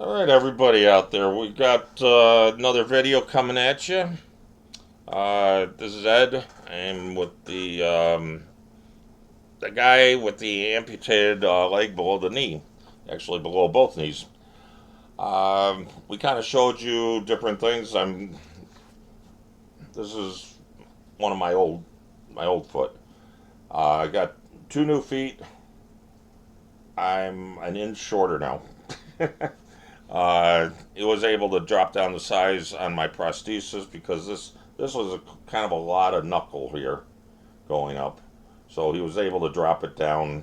All right, everybody out there, we got another video coming at you. This is Ed. I'm with the guy with the amputated leg below the knee, actually below both knees. We kind of showed you different things. This is one of my old foot. I got two new feet. I'm an inch shorter now. He was able to drop down the size on my prosthesis because this was kind of a lot of knuckle here going up. So he was able to drop it down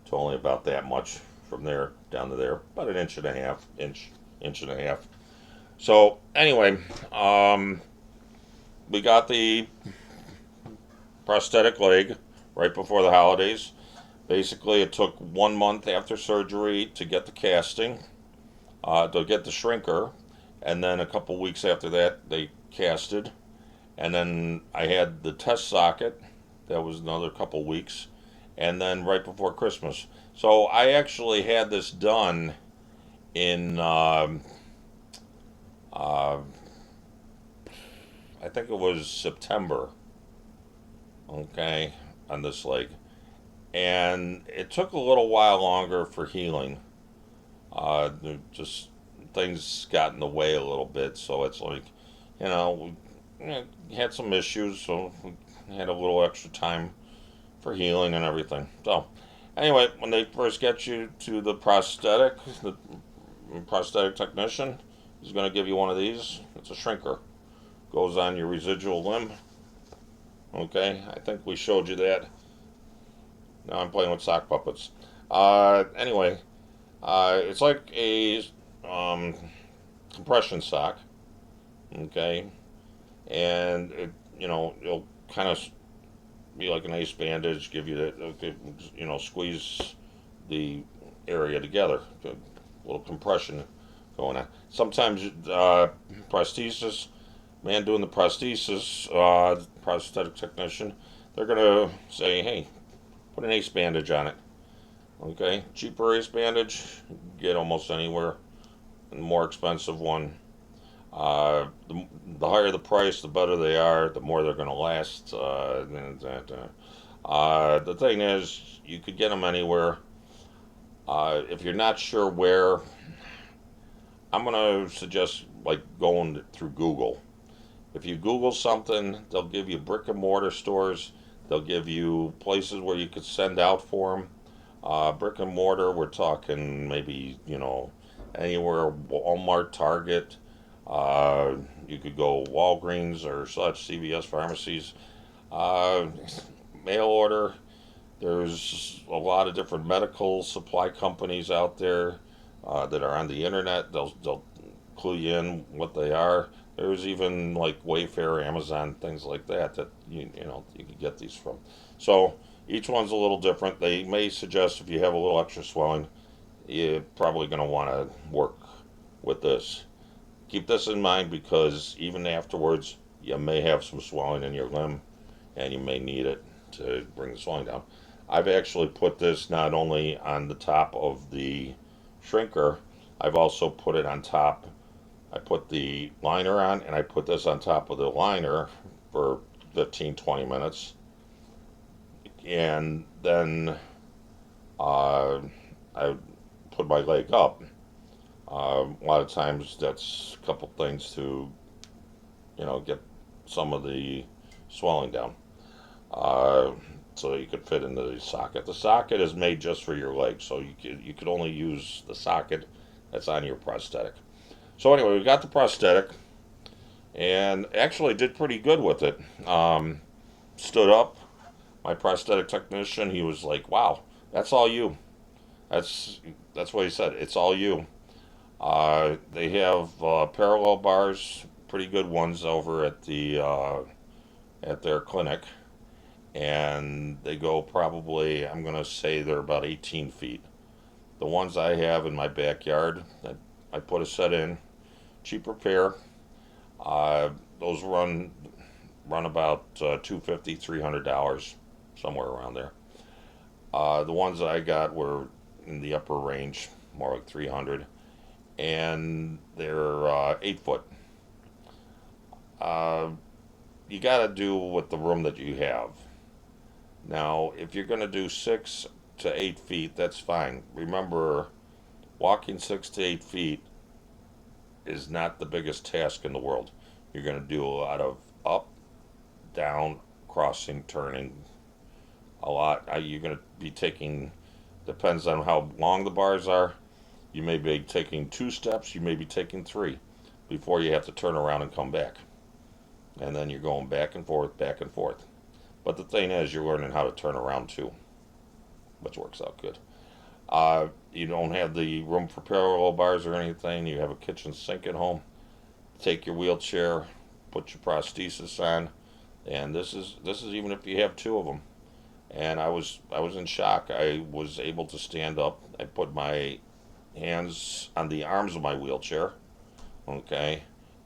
to only about that much from there down to there, about an inch and a half, inch and a half. So anyway, we got the prosthetic leg right before the holidays. Basically, it took 1 month after surgery to get the casting, to get the shrinker, and then a couple weeks after that they casted, and then I had the test socket. That was another couple weeks, and then right before Christmas. So I actually had this done in uh, I think it was September. Okay, on this leg, and it took a little while longer for healing. Just things got in the way a little bit, so it's like, we had some issues, so we had a little extra time for healing and everything. So, anyway, when they first get you to the prosthetic technician is going to give you one of these. It's a shrinker. Goes on your residual limb. Okay, I think we showed you that. Now I'm playing with sock puppets. Anyway, it's like a um, compression sock. Okay, and it'll kind of be like an ace bandage, give you that, okay, squeeze the area together, a little compression going on. Sometimes prosthesis, man doing the prosthesis, prosthetic technician, they're gonna say, hey, put an ace bandage on it. Okay, cheaper ace bandage, get almost anywhere. And more expensive one, the higher the price, the better they are, the more they're going to last. The thing is, you could get them anywhere. If you're not sure where, I'm going to suggest like going through Google. If you Google something, they'll give you brick and mortar stores. They'll give you places where you could send out for them. Brick and mortar, we're talking maybe, anywhere Walmart, Target. You could go Walgreens or such, CVS pharmacies. Uh, Mail order. There's a lot of different medical supply companies out there that are on the internet. They'll clue you in what they are. There's even like Wayfair, Amazon, things like that you can get these from. So each one's a little different. They may suggest if you have a little extra swelling, you're probably going to want to work with this. Keep this in mind because even afterwards, you may have some swelling in your limb and you may need it to bring the swelling down. I've actually put this not only on the top of the shrinker, I've also put it on top. I put the liner on and I put this on top of the liner for 15, 20 minutes. And then uh, I put my leg up. A lot of times that's a couple things to, get some of the swelling down. Uh, so you could fit into the socket. The socket is made just for your leg, so you could only use the socket that's on your prosthetic. So anyway, we got the prosthetic, and actually did pretty good with it. Stood up. My prosthetic technician, he was like, "Wow, that's all you." That's that's what he said. It's all you. They have parallel bars, pretty good ones over at their clinic, and they go probably, I'm gonna say they're about 18 feet. The ones I have in my backyard, that I put a set in, cheap repair. Those run about 250, $300, somewhere around there. The ones I got were in the upper range, more like 300. and they're 8 foot. Uh, you got to do with the room that you have. Now, if you're going to do 6 to 8 feet, that's fine. Remember, walking 6 to 8 feet is not the biggest task in the world. You're going to do a lot of up, down, crossing, turning, a lot. You're going to be taking, depends on how long the bars are. You may be taking 2 steps, you may be taking 3 before you have to turn around and come back. And then you're going back and forth, back and forth. But the thing is, you're learning how to turn around too, which works out good. You don't have the room for parallel bars or anything. You have a kitchen sink at home. Take your wheelchair, put your prosthesis on, and this is even if you have 2 of them. And I was in shock. I was able to stand up. I put my hands on the arms of my wheelchair, okay,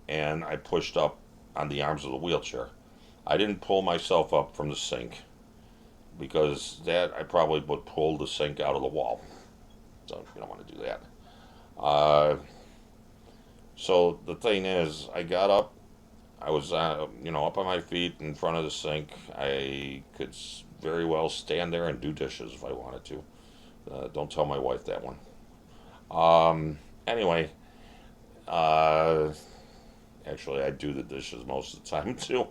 and I pushed up on the arms of the wheelchair. I didn't pull myself up from the sink because that I probably would pull the sink out of the wall. So you don't want to do that. Uh, so the thing is, I got up. I was, up on my feet in front of the sink. I could very well stand there and do dishes if I wanted to. Don't tell my wife that one. Anyway, uh, actually, I do the dishes most of the time too.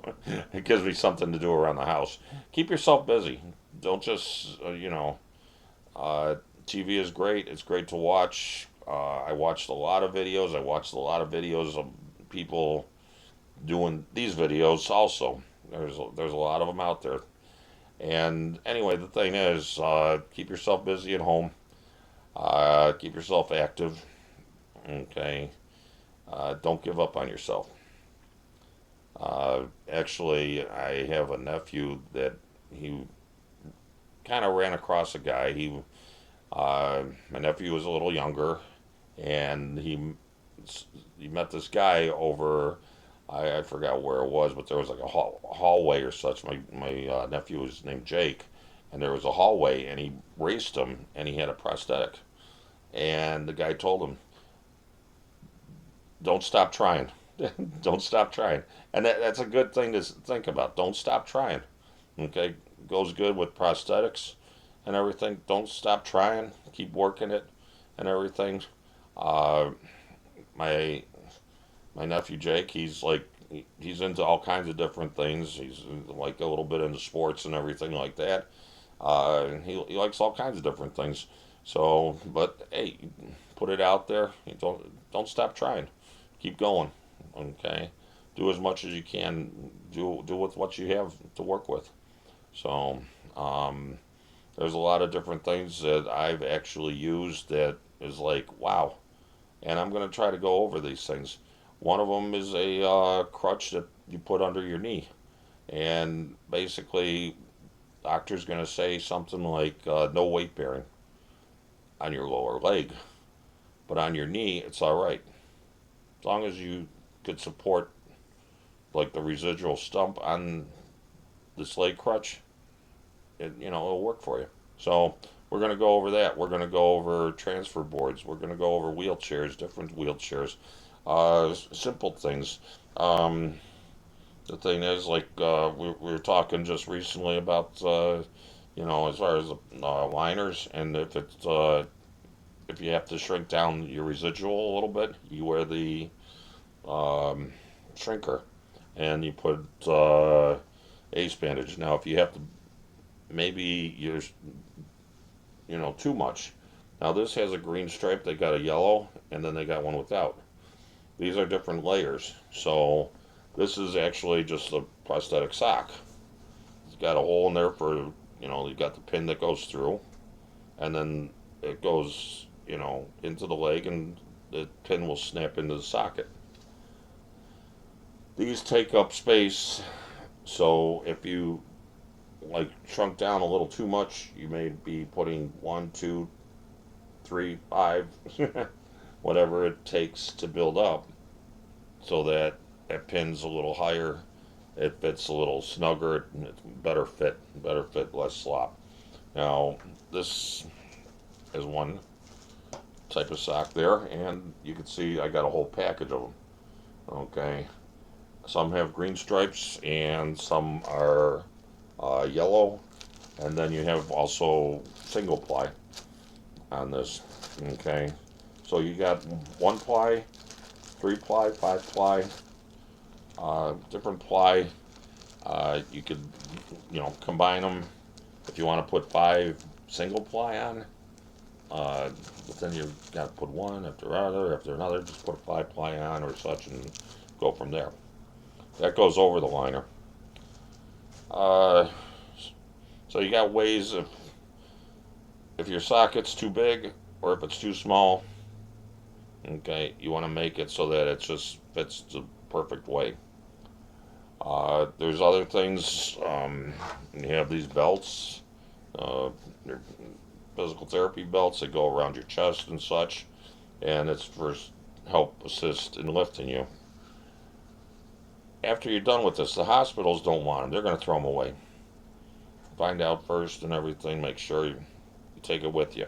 It gives me something to do around the house. Keep yourself busy. Don't just, uh, TV is great. It's great to watch. I watched a lot of videos. I watched a lot of videos of people doing these videos also. There's a lot of them out there. And anyway, the thing is, keep yourself busy at home. Keep yourself active. Okay. Don't give up on yourself. Actually, I have a nephew that he kind of ran across a guy. My nephew was a little younger, and he met this guy over. I forgot where it was, but there was like a hallway or such. My nephew was named Jake, and there was a hallway, and he raced him, and he had a prosthetic. And the guy told him, "Don't stop trying. Don't stop trying." And that's a good thing to think about. Don't stop trying. Okay, goes good with prosthetics and everything. Don't stop trying. Keep working it and everything. Uh, my my nephew Jake, he's into all kinds of different things. He's like a little bit into sports and everything like that. He likes all kinds of different things. So, but hey, put it out there. Don't stop trying. Keep going. Okay, do as much as you can. Do with what you have to work with. So, um, there's a lot of different things that I've actually used that is like wow, and I'm going to try to go over these things. One of them is a crutch that you put under your knee, and basically, doctor's going to say something like no weight bearing on your lower leg, but on your knee, it's all right as long as you could support like the residual stump on this leg crutch. It'll work for you. So we're going to go over that. We're going to go over transfer boards. We're going to go over wheelchairs, different wheelchairs, simple things. Um, the thing is, like we were talking just recently about, as far as the liners, and if you have to shrink down your residual a little bit, you wear the um, shrinker, and you put ace bandage. Now, if you have to, maybe you're too much. Now this has a green stripe. They got a yellow, and then they got one without. These are different layers. So this is actually just a prosthetic sock. It's got a hole in there for you got the pin that goes through, and then it goes into the leg, and the pin will snap into the socket. These take up space, so if you like shrunk down a little too much, you may be putting one, two, three, five, whatever it takes to build up, so that it pins a little higher, it fits a little snugger, it's better fit, less slop. Now this is one. type of sock there, and you can see I got a whole package of them. Okay, some have green stripes and some are yellow, and then you have also single ply on this. Okay, so you got 1 ply, 3 ply, 5 ply, different ply. You could, combine them if you want to put 5 single ply on. But then you got to put one after another. Just put a 5 ply on or such, and go from there. That goes over the liner. Uh, so you got ways if your socket's too big or if it's too small. Okay, you want to make it so that it just fits the perfect way. There's other things. You have these belts, uh, physical therapy belts that go around your chest and such, and it's for help assist in lifting you. After you're done with this, the hospitals don't want them. They're going to throw them away. Find out first and everything. Make sure you take it with you.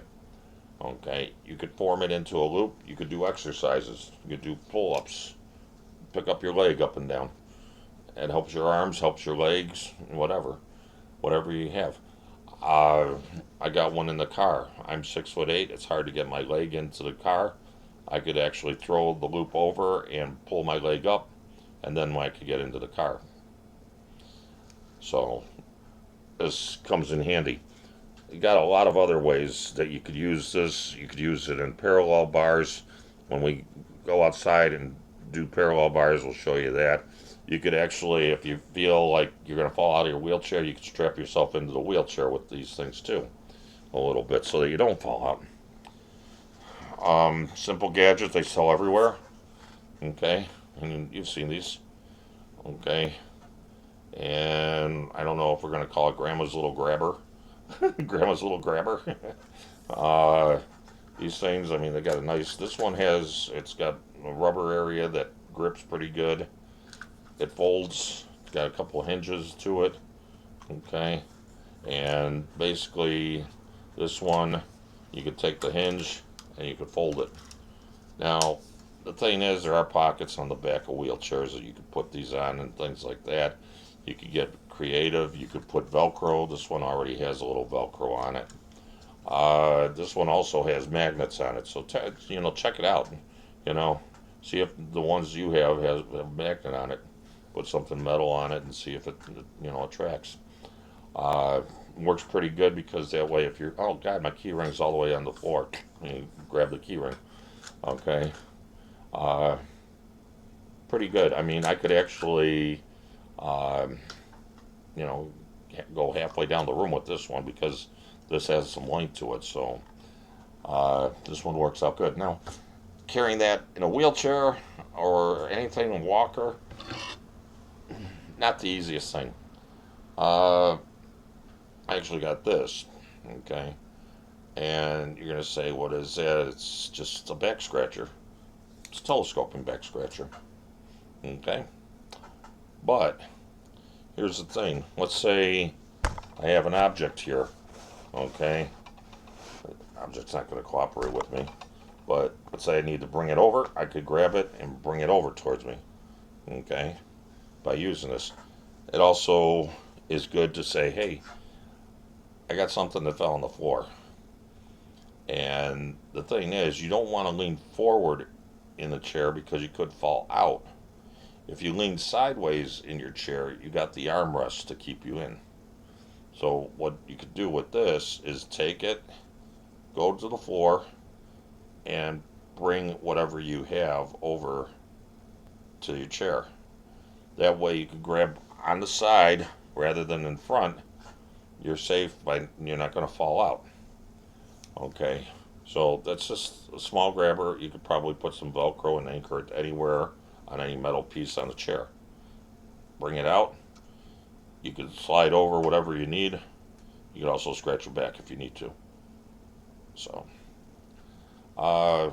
Okay, you could form it into a loop. You could do exercises. You could do pull-ups. Pick up your leg up and down. It helps your arms, helps your legs, whatever you have. Uh, I got one in the car. I'm 6'8". It's hard to get my leg into the car. I could actually throw the loop over and pull my leg up, and then I could get into the car. So this comes in handy. You got a lot of other ways that you could use this. You could use it in parallel bars. When we go outside and do parallel bars, we'll show you that. You could actually, if you feel like you're going to fall out of your wheelchair, you could strap yourself into the wheelchair with these things too, a little bit, so that you don't fall out. Simple gadgets they sell everywhere. Okay, and you've seen these. Okay, and I don't know if we're going to call it Grandma's Little Grabber. Grandma's Little Grabber. uh, these things, I mean, they got a nice. This one it's got a rubber area that grips pretty good. It folds. It's got a couple of hinges to it. Okay, and basically, this one, you could take the hinge and you could fold it. Now, the thing is, there are pockets on the back of wheelchairs that you could put these on and things like that. You could get creative. You could put Velcro. This one already has a little Velcro on it. This one also has magnets on it. So check it out. You know, see if the ones you have has a magnet on it. Put something metal on it and see if it attracts. Uh, Works pretty good because that way, if you're, oh god, my key ring's all the way on the floor, you grab the key ring. Okay. Uh, Pretty good. I mean, I could actually, um, you know, go halfway down the room with this one because this has some length to it. So this one works out good. Now, carrying that in a wheelchair or anything in a walker, not the easiest thing. I actually got this. Okay. And you're going to say, what is that? It's just a back scratcher. It's a telescoping back scratcher. Okay. But here's the thing. Let's say I have an object here. Okay. The object's not going to cooperate with me. But let's say I need to bring it over. I could grab it and bring it over towards me. Okay. By using this. It also is good to say, hey, I got something that fell on the floor. And the thing is, you don't want to lean forward in the chair because you could fall out. If you lean sideways in your chair, you got the armrest to keep you in. So what you could do with this is take it, go to the floor, and bring whatever you have over to your chair. That way you can grab on the side rather than in front. You're safe you're not going to fall out. Okay, so that's just a small grabber. You could probably put some Velcro and anchor it anywhere on any metal piece on the chair. Bring it out. You could slide over whatever you need. You could also scratch your back if you need to. So, uh,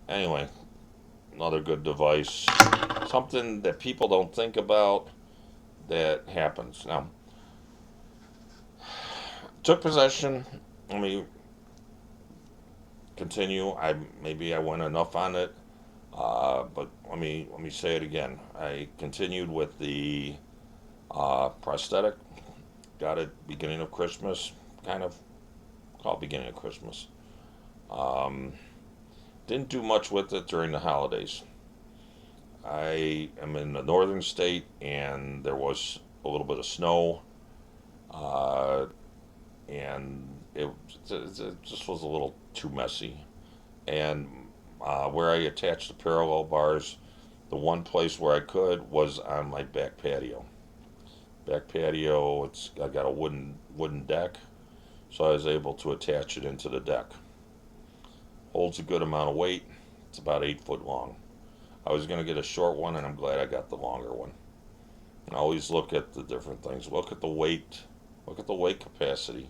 anyway, another good device. Something that people don't think about that happens. Now, took possession. I mean, continue. Maybe I went enough on it, but let me say it again. I continued with the prosthetic. Got it beginning of Christmas, kind of called beginning of Christmas. Um, didn't do much with it during the holidays. I am in the northern state, and there was a little bit of snow, uh, and it just was a little too messy. And where I attached the parallel bars, the one place where I could was on my back patio. Back patio, I got a wooden deck, so I was able to attach it into the deck. Holds a good amount of weight. It's about 8 foot long. I was gonna get a short one, and I'm glad I got the longer one. And always look at the different things. Look at the weight. Look at the weight capacity.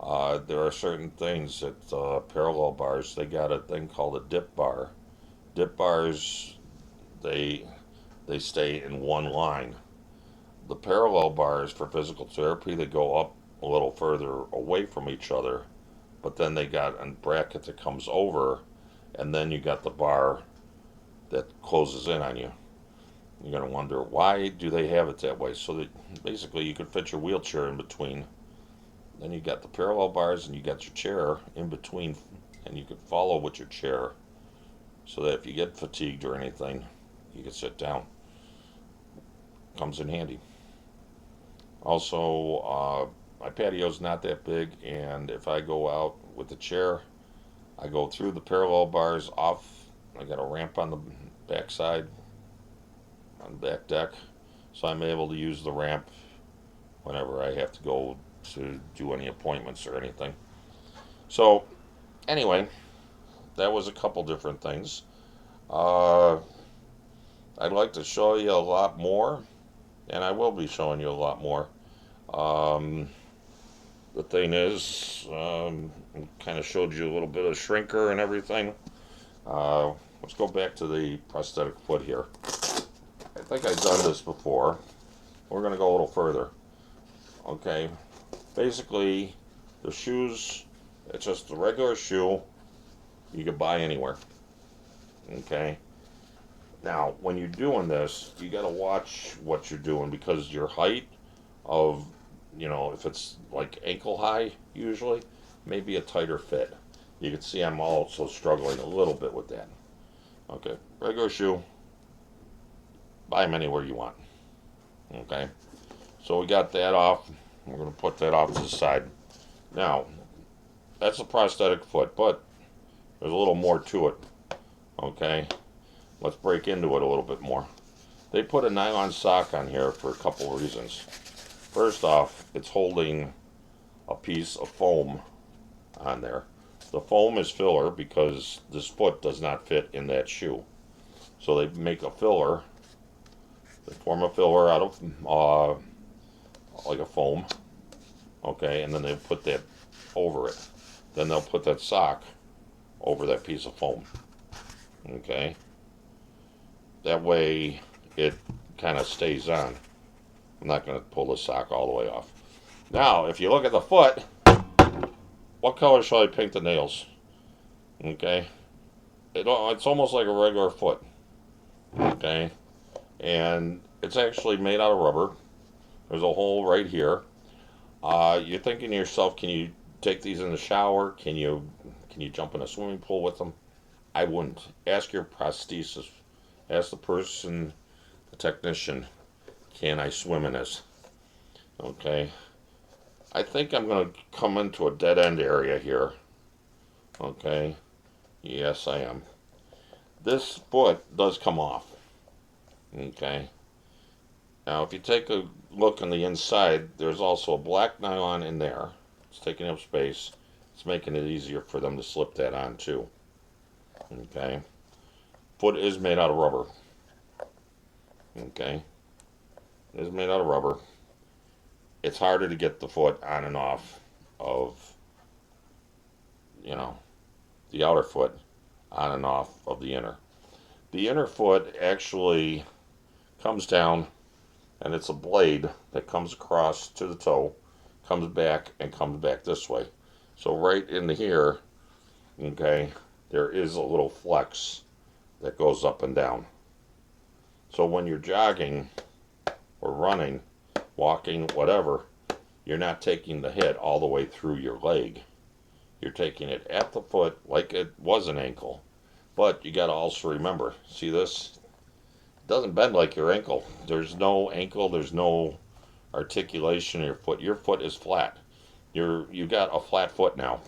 There are certain things that parallel bars. They got a thing called a dip bar. Dip bars, they they stay in one line. The parallel bars for physical therapy, they go up a little further away from each other, but then they got a bracket that comes over, and then you got the bar that closes in on you. You're gonna wonder, why do they have it that way? So that basically you could fit your wheelchair in between. Then you got the parallel bars, and you got your chair in between, and you could follow with your chair, so that if you get fatigued or anything, you can sit down. Comes in handy. Also, my patio's not that big, and if I go out with the chair, I go through the parallel bars off. I got a ramp on the back side, on the back deck, so I'm able to use the ramp whenever I have to go to do any appointments or anything. So, anyway, that was a couple different things. Uh, I'd like to show you a lot more, and I will be showing you a lot more. Um, the thing is, kind of showed you a little bit of shrinker and everything. Let's go back to the prosthetic foot here. I think I've done this before. We're going to go a little further. Okay. Basically, the shoes, it's just a regular shoe you could buy anywhere. Okay. Now, when you're doing this, you got to watch what you're doing, because your height of, if it's like ankle high, usually, maybe a tighter fit. You can see I'm also struggling a little bit with that. Okay, regular shoe, buy them anywhere you want. Okay, so we got that off. We're going to put that off to the side. Now, that's a prosthetic foot, but there's a little more to it. Okay, let's break into it a little bit more. They put a nylon sock on here for a couple of reasons. First off, it's holding a piece of foam on there. The foam is filler because this foot does not fit in that shoe. So they make a filler. They form a filler out of like a foam. Okay, and then they put that over it. Then they'll put that sock over that piece of foam. Okay. That way it kind of stays on. I'm not going to pull the sock all the way off. Now, if you look at the foot, what color shall I paint the nails? Okay. It's almost like a regular foot. Okay. And it's actually made out of rubber. There's a hole right here. You're thinking to yourself, can you take these in the shower? Can you jump in a swimming pool with them? I wouldn't. Ask your prosthesis. Ask the person, the technician, can I swim in this? Okay. I think I'm going to come into a dead end area here. Okay. Yes, I am. This foot does come off. Okay. Now, if you take a look on the inside, there's also a black nylon in there. It's taking up space. It's making it easier for them to slip that on too. Okay. Foot is made out of rubber. Okay. It is made out of rubber. It's harder to get the foot on and off of, the outer foot on and off of the inner. The inner foot actually comes down, and it's a blade that comes across to the toe, comes back, and comes back this way. So right in here, okay, there is a little flex that goes up and down. So when you're jogging or running, walking, whatever, you're not taking the hit all the way through your leg. You're taking it at the foot like it was an ankle. But you got to also remember, see this? It doesn't bend like your ankle. There's no ankle, there's no articulation in your foot. Your foot is flat. You got a flat foot now.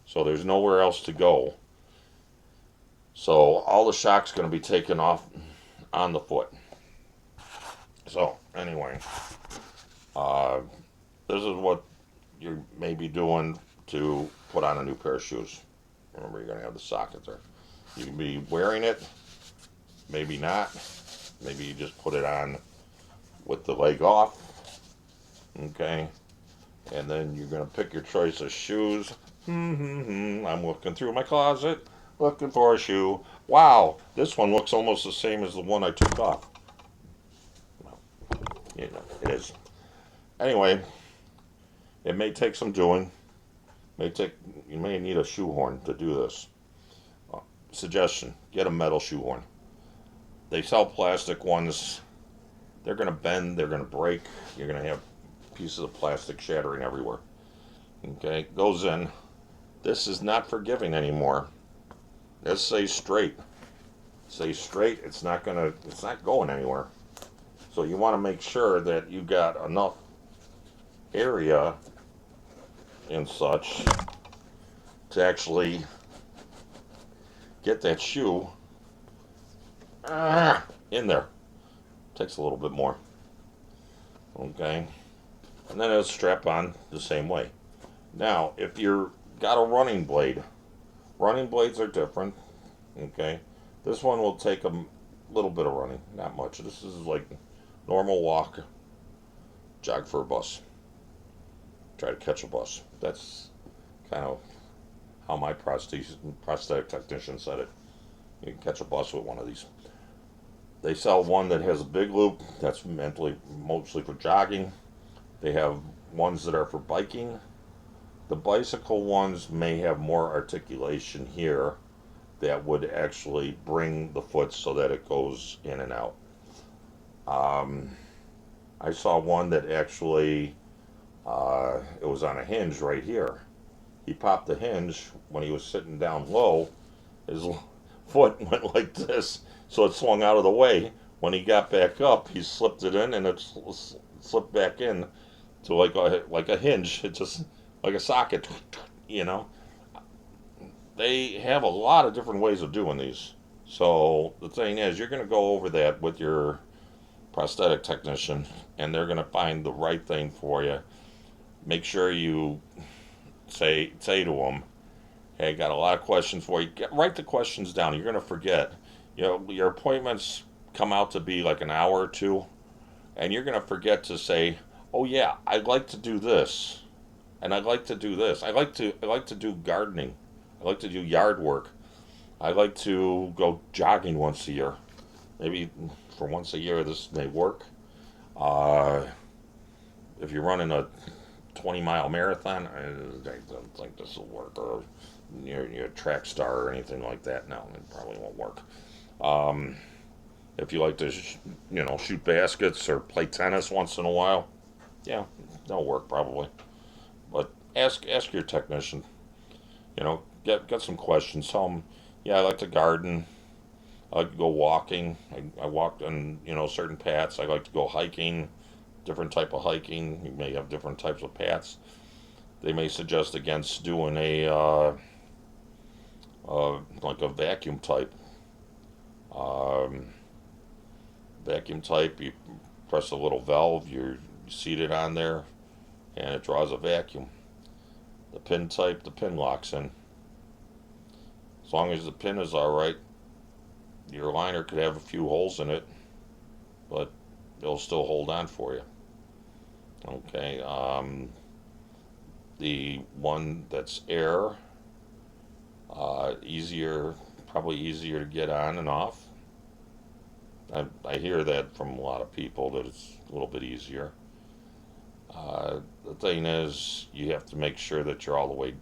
So there's nowhere else to go. So all the shock's going to be taken off on the foot. So anyway, uh, this is what you may be doing to put on a new pair of shoes. Remember, you're going to have the socket there. You can be wearing it, maybe not. Maybe you just put it on with the leg off, okay? And then you're going to pick your choice of shoes. I'm looking through my closet, looking for a shoe. Wow, this one looks almost the same as the one I took off. Well, you know, it is. Anyway, it may take some doing. You may need a shoehorn to do this. Suggestion: get a metal shoehorn. They sell plastic ones. They're going to bend. They're going to break. You're going to have pieces of plastic shattering everywhere. Okay, goes in. This is not forgiving anymore. Let's say straight. Say straight. It's not going anywhere. So you want to make sure that you got enough area and such to actually get that shoe in there. Takes a little bit more. Okay. And then it'll strap on the same way. Now, if you're got a running blade, running blades are different. Okay. This one will take a little bit of running, not much. This is like normal walk, jog for a bus, try to catch a bus. That's kind of how my prosthetic technician said it. You can catch a bus with one of these. They sell one that has a big loop. That's mostly for jogging. They have ones that are for biking. The bicycle ones may have more articulation here that would actually bring the foot so that it goes in and out. I saw one that actually it was on a hinge right here. He popped the hinge when he was sitting down low. His foot went like this, so it swung out of the way. When he got back up, he slipped it in, and it slipped back in to like a hinge. It just like a socket, you know. They have a lot of different ways of doing these. So the thing is, you're going to go over that with your prosthetic technician, and they're going to find the right thing for you. Make sure you say to them, "Hey, I got a lot of questions for you." Write the questions down. You're going to forget. You know, your appointments come out to be like an hour or two, and you're going to forget to say, "Oh yeah, I'd like to do this, and I'd like to do this. I like to do gardening. I like to do yard work. I like to go jogging once a year. Maybe for once a year this may work. Uh, if you're running a 20-mile marathon, I don't think this will work. Or you're a track star or anything like that, no, it probably won't work. Um, if you like to, shoot baskets or play tennis once in a while, yeah, that'll work probably. But ask your technician. Get some questions. Tell them, yeah, I like to garden. I like to go walking. I walk on certain paths. I like to go hiking. Different type of hiking. You may have different types of paths. They may suggest against doing like a vacuum type. Um, Vacuum type. You press a little valve. You're seated on there, and it draws a vacuum. The pin type. The pin locks in. As long as the pin is all right, your liner could have a few holes in it, but it'll still hold on for you. Okay. The one that's air, probably easier to get on and off. I hear that from a lot of people that it's a little bit easier. The thing is, you have to make sure that you're all the way,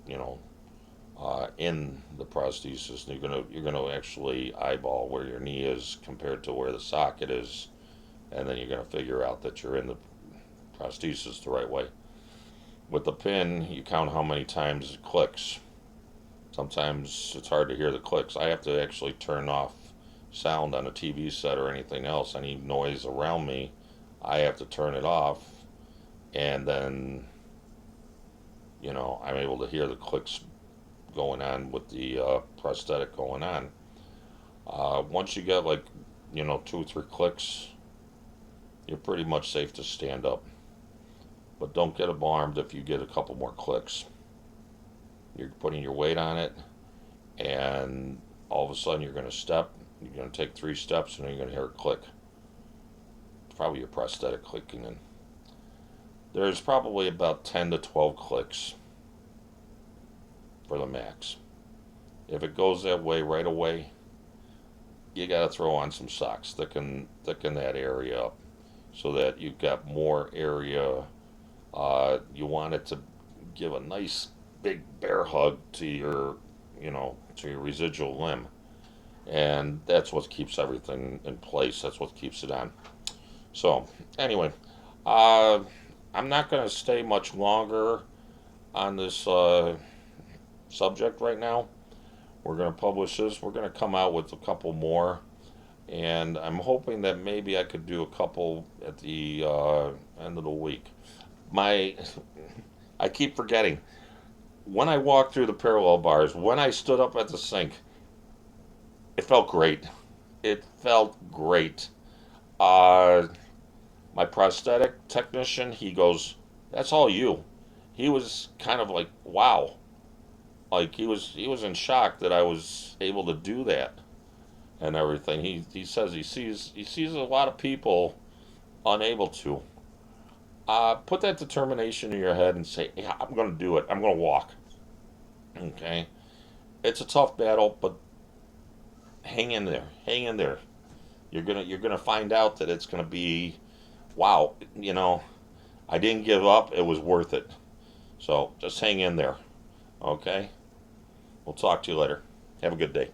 you know, in the prosthesis. You're gonna actually eyeball where your knee is compared to where the socket is, and then you're gonna figure out that you're in the prosthesis the right way. With the pin, you count how many times it clicks. Sometimes it's hard to hear the clicks. I have to actually turn off sound on a TV set or anything else. Any noise around me, I have to turn it off, and then I'm able to hear the clicks going on with the prosthetic going on. Once you get like 2 or 3 clicks, you're pretty much safe to stand up. But don't get alarmed if you get a couple more clicks. You're putting your weight on it, and all of a sudden you're going to step. You're going to take 3 steps, and then you're going to hear a click. It's probably your prosthetic clicking in. There's probably about 10 to 12 clicks for the max. If it goes that way right away, you got to throw on some socks, thicken that area up, so that you've got more area. You want it to give a nice big bear hug to your residual limb, and that's what keeps everything in place. That's what keeps it on. So anyway, uh, I'm not going to stay much longer on this subject right now. We're going to publish this. We're going to come out with a couple more, and I'm hoping that maybe I could do a couple at the end of the week. My, I keep forgetting. When I walked through the parallel bars, when I stood up at the sink, it felt great. It felt great. Uh, my prosthetic technician, he goes, "That's all you." He was kind of like, "Wow." Like he was in shock that I was able to do that and everything. He says he sees a lot of people unable to. Put that determination in your head and say, "Yeah, I'm going to do it. I'm going to walk." Okay, it's a tough battle, but hang in there. Hang in there. You're gonna find out that it's gonna be, wow. I didn't give up. It was worth it. So just hang in there. Okay. We'll talk to you later. Have a good day.